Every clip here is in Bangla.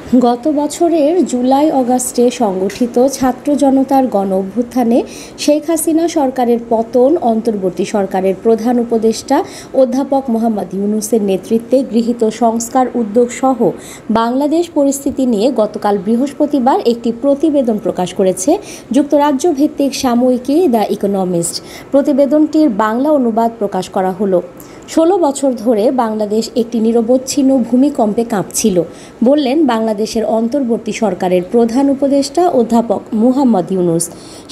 গত বছরের জুলাই আগস্টে সংগঠিত ছাত্র জনতার গণ অভ্যুত্থানে শেখ হাসিনা সরকারের পতন, অন্তর্বর্তী সরকারের প্রধান উপদেষ্টা অধ্যাপক মোহাম্মদ ইউনূসের নেতৃত্বে গৃহীত সংস্কার উদ্যোগ সহ বাংলাদেশ পরিস্থিতি নিয়ে গতকাল বৃহস্পতিবার একটি প্রতিবেদন প্রকাশ করেছে যুক্তরাজ্য ভিত্তিক সাময়িকী দ্য ইকোনমিস্ট। প্রতিবেদনটির বাংলা অনুবাদ প্রকাশ করা হলো। 16 বছর ধরে বাংলাদেশ একটি নিরবচ্ছিন্ন ভূমিকম্পে কাঁপছিল, বললেন বাংলাদেশের অন্তর্বর্তী সরকারের প্রধান উপদেষ্টা অধ্যাপক মোহাম্মদ ইউনূস।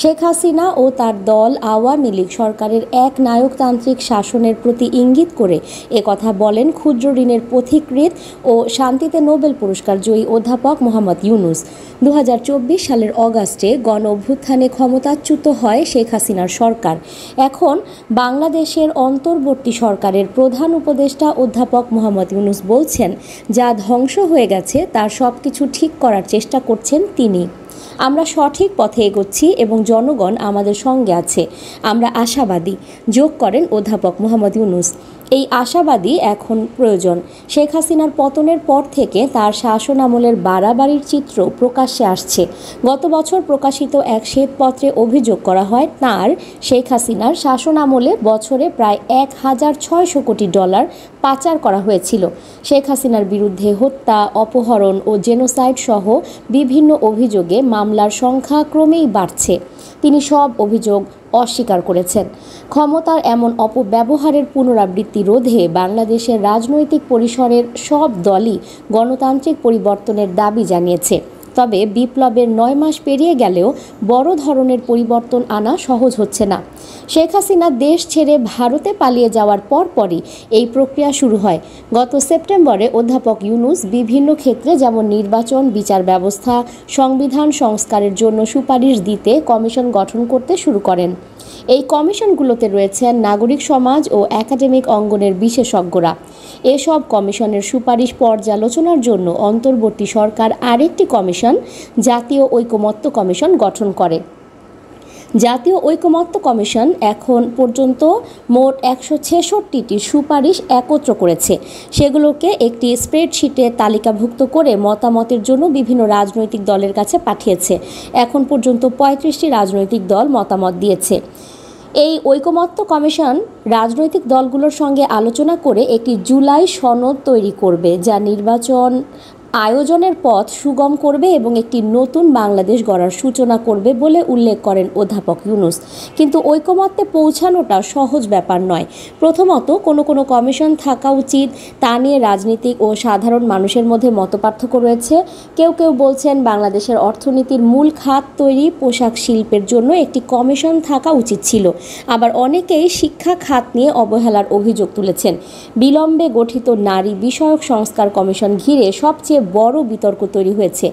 শেখ হাসিনা ও তার দল আওয়ামী লীগ সরকারের এক নায়কতান্ত্রিক শাসনের প্রতি ইঙ্গিত করে একথা বলেন ক্ষুদ্র ঋণের পথিকৃৎ ও শান্তিতে নোবেল পুরস্কার জয়ী অধ্যাপক মোহাম্মদ ইউনূস। 2024 সালের অগাস্টে গণ অভ্যুত্থানে ক্ষমতাচ্যুত হয় শেখ হাসিনার সরকার। এখন বাংলাদেশের অন্তর্বর্তী সরকারের প্রধান উপদেষ্টা অধ্যাপক মোহাম্মদ ইউনূস বলছেন, যা ধ্বংস হয়ে গেছে তার সবকিছু ঠিক করার চেষ্টা করছেন তিনি। আমরা সঠিক পথে এগোচ্ছি এবং জনগণ আমাদের সঙ্গে আছে। আমরা আশাবাদী, যোগ করেন অধ্যাপক মোহাম্মদ ইউনূস। এই আশাবাদী এখন প্রয়োজন। শেখ হাসিনার পতনের পর থেকে তার শাসন আমলের বাড়াবাড়ির চিত্র প্রকাশ্যে আসছে। গত বছর প্রকাশিত এক শ্বেতপত্রে অভিযোগ করা হয়, তাঁর শেখ হাসিনার শাসন আমলে বছরে প্রায় 1600 কোটি ডলার পাচার করা হয়েছিল। শেখ হাসিনার বিরুদ্ধে হত্যা, অপহরণ ও জেনোসাইড সহ বিভিন্ন অভিযোগে মামলার সংখ্যা ক্রমেই বাড়ছে। তিনি সব অভিযোগ অস্বীকার করেছেন। ক্ষমতার এমন অপব্যবহারের পুনরাবৃত্তি রোধে বাংলাদেশের রাজনৈতিক পরিসরের সব দলই গণতান্ত্রিক পরিবর্তনের দাবি জানিয়েছে। তবে বিপ্লবের 9 মাস পেরিয়ে গেলেও বড় ধরনের পরিবর্তন আনা সহজ হচ্ছে না। শেখ হাসিনা দেশ ছেড়ে ভারতে পালিয়ে যাওয়ার পরপরই এই প্রক্রিয়া শুরু হয়। গত সেপ্টেম্বরে অধ্যাপক ইউনূস বিভিন্ন ক্ষেত্রে যেমন নির্বাচন, বিচার ব্যবস্থা, সংবিধান সংস্কারের জন্য সুপারিশ দিতে কমিশন গঠন করতে শুরু করেন। এই কমিশনগুলোতে রয়েছেন নাগরিক সমাজ ও একাডেমিক অঙ্গনের বিশেষজ্ঞরা। এসব কমিশনের সুপারিশ পর্যালোচনার জন্য অন্তর্বর্তী সরকার আরেকটি কমিশন, জাতীয় ঐকমত্য কমিশন গঠন করে। জাতীয় ঐকমত্য কমিশন এখন পর্যন্ত মোট 166টি সুপারিশ একত্র করেছে। সেগুলোকে একটি স্প্রেডশিটে তালিকাভুক্ত করে মতামতের জন্য বিভিন্ন রাজনৈতিক দলের কাছে পাঠিয়েছে। এখন পর্যন্ত 35টি রাজনৈতিক দল মতামত দিয়েছে। এই ঐকমত্য কমিশন রাজনৈতিক দলগুলোর সঙ্গে আলোচনা করে একটি জুলাই সনদ তৈরি করবে, যা নির্বাচন আয়োজনের পথ সুগম করবে এবং একটি নতুন বাংলাদেশ গড়ার সূচনা করবে বলে উল্লেখ করেন অধ্যাপক ইউনূস। কিন্তু ঐকমত্যে পৌঁছানোটা সহজ ব্যাপার নয়। প্রথমত, কোনো কমিশন থাকা উচিত তা নিয়ে রাজনীতিক ও সাধারণ মানুষের মধ্যে মতপার্থক্য রয়েছে। কেউ বলছেন বাংলাদেশের অর্থনীতির মূল খাত তৈরি, পোশাক শিল্পের জন্য একটি কমিশন থাকা উচিত ছিল। আবার অনেকেই শিক্ষা খাত নিয়ে অবহেলার অভিযোগ তুলেছেন। বিলম্বে গঠিত নারী বিষয়ক সংস্কার কমিশন ঘিরে সবচেয়ে বড় বিতর্ক তৈরি হয়েছে।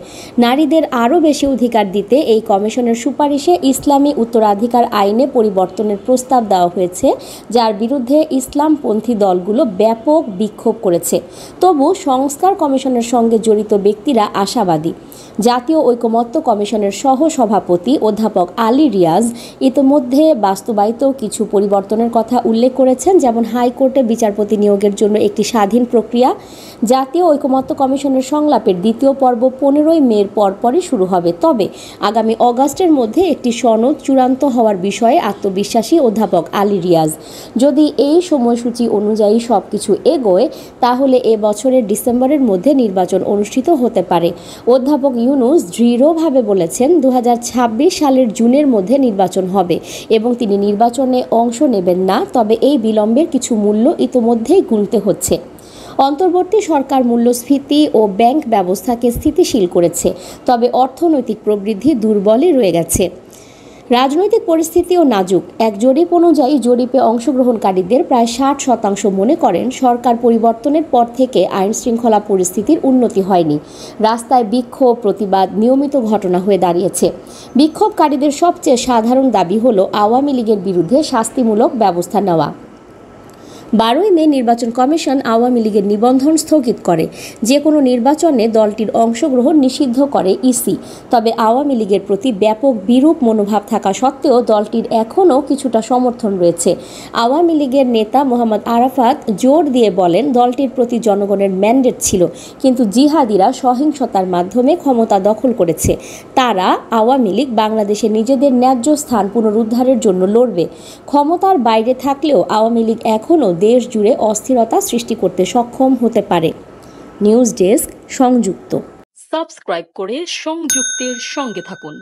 নারীদের আরও বেশি অধিকার দিতে এই কমিশনের সুপারিশে ইসলামী উত্তরাধিকার আইনে পরিবর্তনের প্রস্তাব দেওয়া হয়েছে, যার বিরুদ্ধে ইসলামপন্থী দলগুলো ব্যাপক বিক্ষোভ করেছে। তবু সংস্কার কমিশনের সঙ্গে জড়িত ব্যক্তিরা আশাবাদী। জাতীয় ঐকমত্য কমিশনের সহ-সভাপতি অধ্যাপক আলী রিয়াজ ইতোমধ্যে বাস্তবায়িত কিছু পরিবর্তনের কথা উল্লেখ করেছেন, যেমন হাইকোর্টে বিচারপতি নিয়োগের জন্য একটি স্বাধীন প্রক্রিয়া। জাতীয় ঐকমত্য কমিশনের সংলাপের দ্বিতীয় পর্ব 15 মের পরপরই শুরু হবে। তবে আগামী অগাস্টের মধ্যে একটি সনদ চূড়ান্ত হওয়ার বিষয়ে আত্মবিশ্বাসী অধ্যাপক আলী রিয়াজ। যদি এই সময়সূচি অনুযায়ী সবকিছু এগোয়, তাহলে এ বছরের ডিসেম্বরের মধ্যে নির্বাচন অনুষ্ঠিত হতে পারে। অধ্যাপক ইউনূস দৃঢ়ভাবে বলেছেন 2026 সালের জুনের মধ্যে নির্বাচন হবে এবং তিনি নির্বাচনে অংশ নেবেন না। তবে এই বিলম্বের কিছু মূল্য ইতোমধ্যেই গুনতে হচ্ছে। অন্তর্বর্তী সরকার মূল্যস্ফীতি ও ব্যাংক ব্যবস্থাকে স্থিতিশীল করেছে, তবে অর্থনৈতিক প্রবৃদ্ধি দুর্বলই রয়ে গেছে। রাজনৈতিক পরিস্থিতিও নাজুক। এক জরিপ অনুযায়ী জরিপে অংশগ্রহণকারীদের প্রায় 60% মনে করেন সরকার পরিবর্তনের পর থেকে আইন শৃঙ্খলা পরিস্থিতির উন্নতি হয়নি। রাস্তায় বিক্ষোভ, প্রতিবাদ নিয়মিত ঘটনা হয়ে দাঁড়িয়েছে। বিক্ষোভকারীদের সবচেয়ে সাধারণ দাবি হলো আওয়ামী লীগের বিরুদ্ধে শাস্তিমূলক ব্যবস্থা নেওয়া। 12ই মে নির্বাচন কমিশন আওয়ামী লীগের নিবন্ধন স্থগিত করে। যে কোনো নির্বাচনে দলটির অংশগ্রহণ নিষিদ্ধ করে ইসি। তবে আওয়ামী লীগের প্রতি ব্যাপক বিরূপ মনোভাব থাকা সত্ত্বেও দলটির এখনও কিছুটা সমর্থন রয়েছে। আওয়ামী লীগের নেতা মোহাম্মদ আরাফাত জোর দিয়ে বলেন, দলটির প্রতি জনগণের ম্যান্ডেট ছিল, কিন্তু জিহাদিরা সহিংসতার মাধ্যমে ক্ষমতা দখল করেছে। তারা আওয়ামী লীগ বাংলাদেশে নিজেদের ন্যায্য স্থান পুনরুদ্ধারের জন্য লড়বে। ক্ষমতার বাইরে থাকলেও আওয়ামী লীগ এখনও দেশ জুড়ে অস্থিরতা সৃষ্টি করতে সক্ষম হতে পারে। নিউজ ডেস্ক, সংযুক্ত। সাবস্ক্রাইব করে সংযুক্তের সঙ্গে থাকুন।